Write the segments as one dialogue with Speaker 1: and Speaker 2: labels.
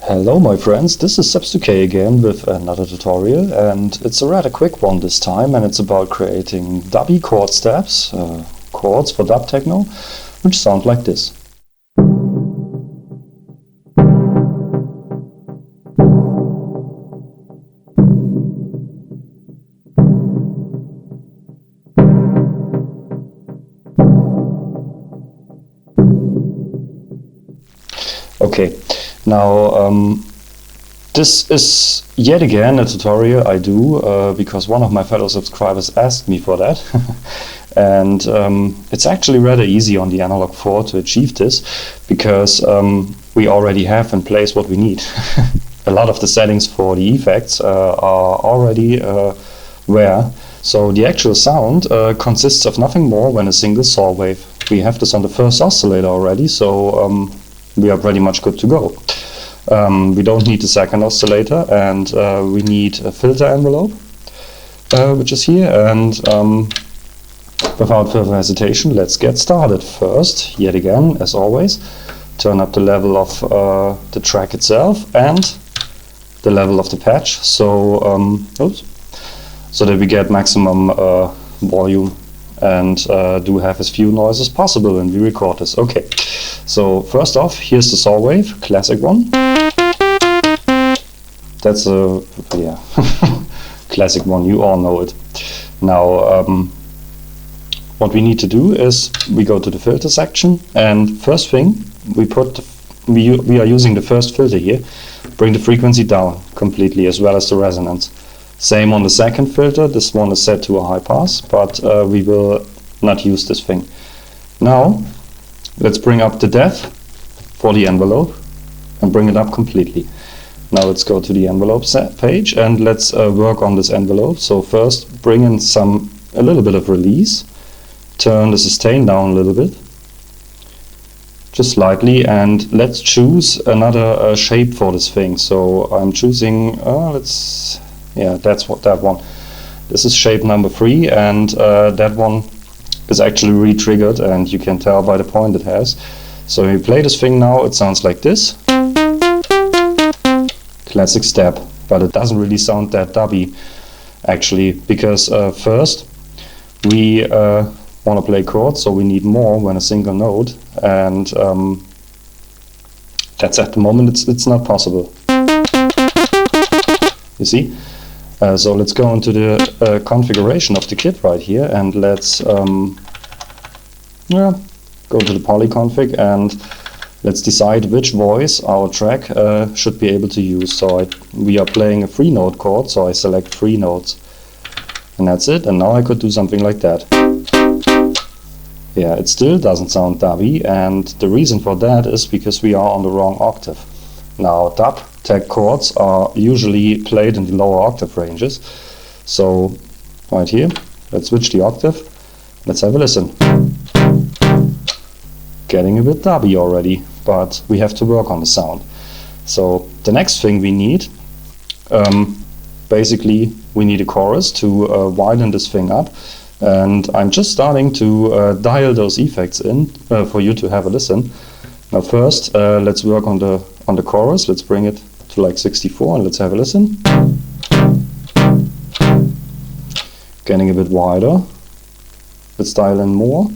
Speaker 1: Hello my friends, this is Subs2K again with another tutorial, and it's a rather quick one this time, and it's about creating dubby chord steps, chords for dub techno, which sound like this. Okay, now this is yet again a tutorial I do because one of my fellow subscribers asked me for that. And it's actually rather easy on the Analog 4 to achieve this, because we already have in place what we need. A lot of the settings for the effects are already there. So the actual sound consists of nothing more than a single saw wave. We have this on the first oscillator already, so we are pretty much good to go. We don't need the second oscillator, and we need a filter envelope, which is here, and without further hesitation, let's get started. First, yet again, as always, turn up the level of the track itself and the level of the patch, so that we get maximum volume and do have as few noises as possible when we record this. Okay, so first off, here's the saw wave, classic one. That's a classic one, you all know it. Now what we need to do is we go to the filter section, and first thing we are using the first filter here, bring the frequency down completely as well as the resonance. Same on the second filter, this one is set to a high pass, but we will not use this thing. Now let's bring up the depth for the envelope and bring it up completely. Now let's go to the envelope page and let's work on this envelope. So first bring in a little bit of release, turn the sustain down a little bit, just slightly, and let's choose another shape for this thing. So I'm choosing, that one. This is shape number 3, and that one is actually re-triggered, and you can tell by the point it has. So when we play this thing now, it sounds like this. Classic step, but it doesn't really sound that dubby actually, because first we want to play chords, so we need more than a single note, and that's at the moment it's not possible. You see? So let's go into the configuration of the kit right here, and let's go to the poly config, and let's decide which voice our track should be able to use. So we are playing a 3-note chord, so I select 3 notes, and that's it. And now I could do something like that. Yeah, it still doesn't sound dubby, and the reason for that is because we are on the wrong octave. Now dub tech chords are usually played in the lower octave ranges, so right here, let's switch the octave, let's have a listen. Getting a bit dubby already, but we have to work on the sound. So the next thing we need, basically we need a chorus to widen this thing up, and I'm just starting to dial those effects in for you to have a listen. Now first let's work on the chorus. Let's bring it to like 64 and let's have a listen. Getting a bit wider. Let's dial in more.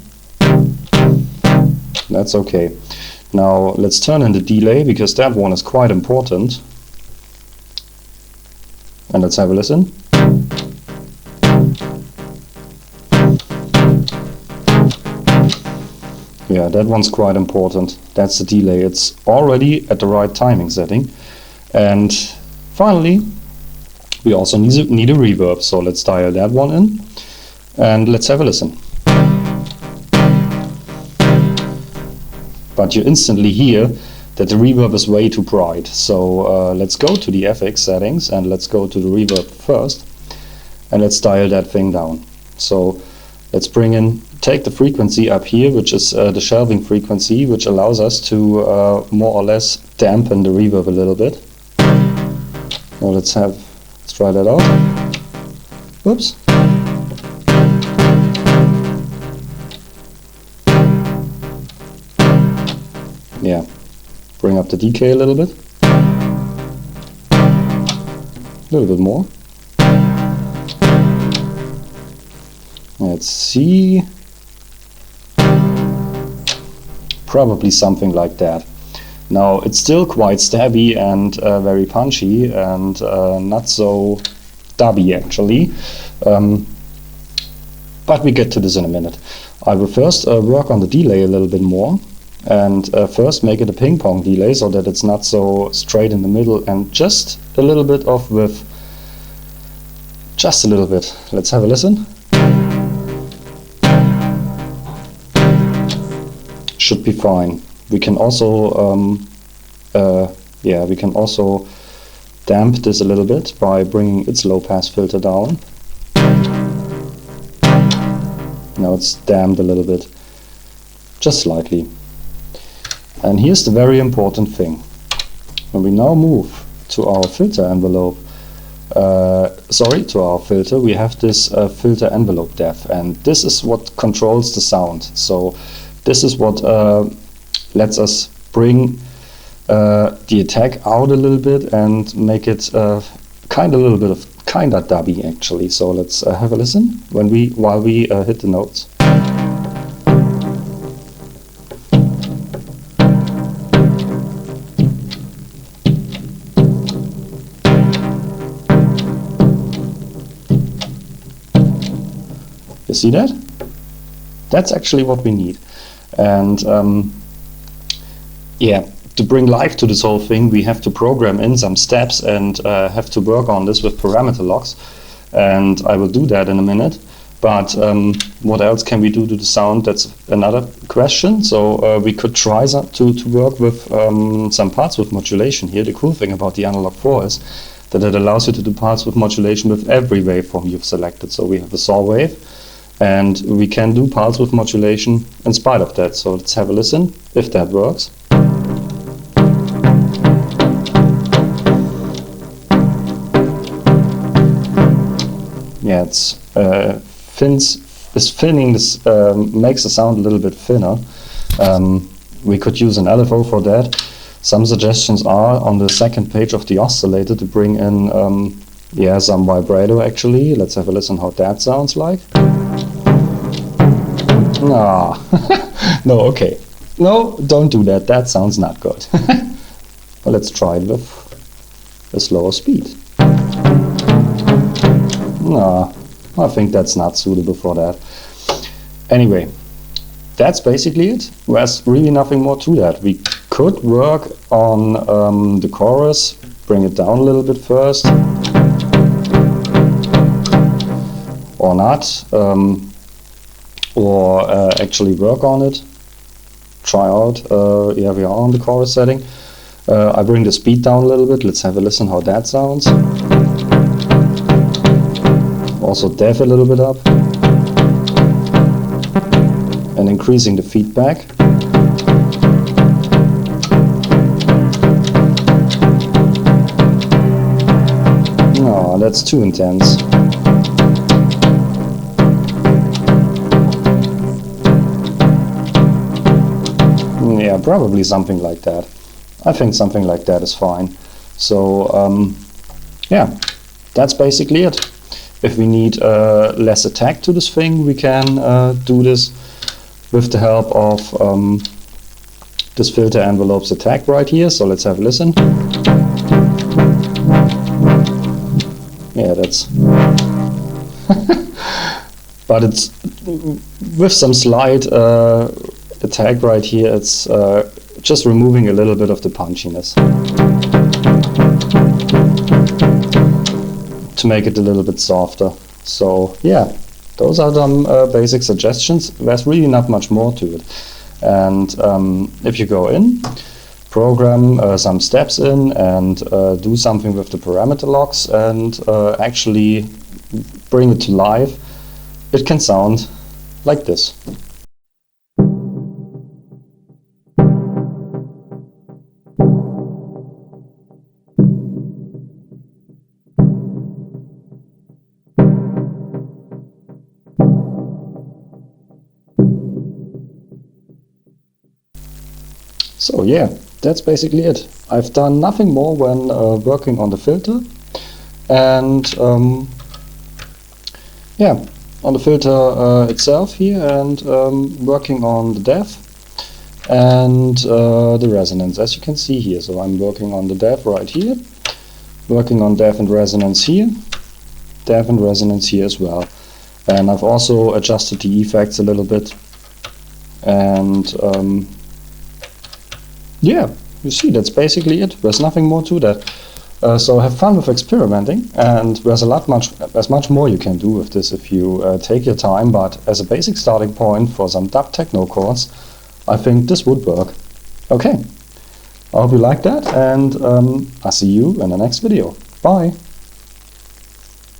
Speaker 1: That's okay. Now let's turn in the delay, because that one is quite important. And let's have a listen. Yeah, that one's quite important. That's the delay. It's already at the right timing setting. And finally, we also need a reverb. So let's dial that one in and let's have a listen. But you instantly hear that the reverb is way too bright. So let's go to the FX settings and let's go to the reverb first, and let's dial that thing down. So let's take the frequency up here, which is the shelving frequency, which allows us to more or less dampen the reverb a little bit. Now let's try that out. Whoops. Yeah, bring up the decay a little bit. A little bit more. Let's see. Probably something like that. Now it's still quite stabby and very punchy and not so dubby actually. But we get to this in a minute. I will first work on the delay a little bit more, and first make it a ping pong delay so that it's not so straight in the middle, and just a little bit of width. Just a little bit. Let's have a listen. Should be fine. We can also we can also damp this a little bit by bringing its low pass filter down. Now it's damped a little bit, just slightly. And here's the very important thing. When we now move to our filter envelope, to our filter, we have this filter envelope depth, and this is what controls the sound. So this is what lets us bring the attack out a little bit and make it kind of dubby actually. So let's have a listen while we hit the notes. You see that? That's actually what we need. And to bring life to this whole thing, we have to program in some steps and have to work on this with parameter locks. And I will do that in a minute. But what else can we do to the sound? That's another question. So we could try to work with some parts with modulation here. The cool thing about the Analog 4 is that it allows you to do parts with modulation with every waveform you've selected. So we have a saw wave, and we can do parts with modulation in spite of that. So let's have a listen if that works. Yeah, it's thinning this, makes the sound a little bit thinner. We could use an LFO for that. Some suggestions are on the second page of the oscillator to bring in some vibrato actually. Let's have a listen how that sounds like. Ah, no, okay. No, don't do that. That sounds not good. Well, let's try it with a slower speed. No, I think that's not suitable for that. Anyway, that's basically it. There's really nothing more to that. We could work on the chorus, bring it down a little bit first. Or not. Or actually work on it. Try out. Yeah, we are on the chorus setting. I bring the speed down a little bit. Let's have a listen how that sounds. Also dev a little bit up. And increasing the feedback. No, that's too intense. Yeah, probably something like that. I think something like that is fine. So, yeah, that's basically it. If we need less attack to this thing, we can do this with the help of this filter envelope's attack right here. So let's have a listen. Yeah, that's... but it's with some slight attack right here, it's just removing a little bit of the punchiness to make it a little bit softer. So yeah, those are some basic suggestions. There's really not much more to it. And if you go in, program some steps in and do something with the parameter locks and actually bring it to life, it can sound like this. So yeah, that's basically it. I've done nothing more when working on the filter, and yeah, on the filter itself here, and working on the depth and the resonance, as you can see here. So I'm working on the depth right here, working on depth and resonance here, depth and resonance here as well. And I've also adjusted the effects a little bit, and yeah, you see, that's basically it. There's nothing more to that. So have fun with experimenting, and there's much more you can do with this if you take your time, but as a basic starting point for some dub techno chords, I think this would work. Okay, I hope you like that, and I'll see you in the next video. Bye!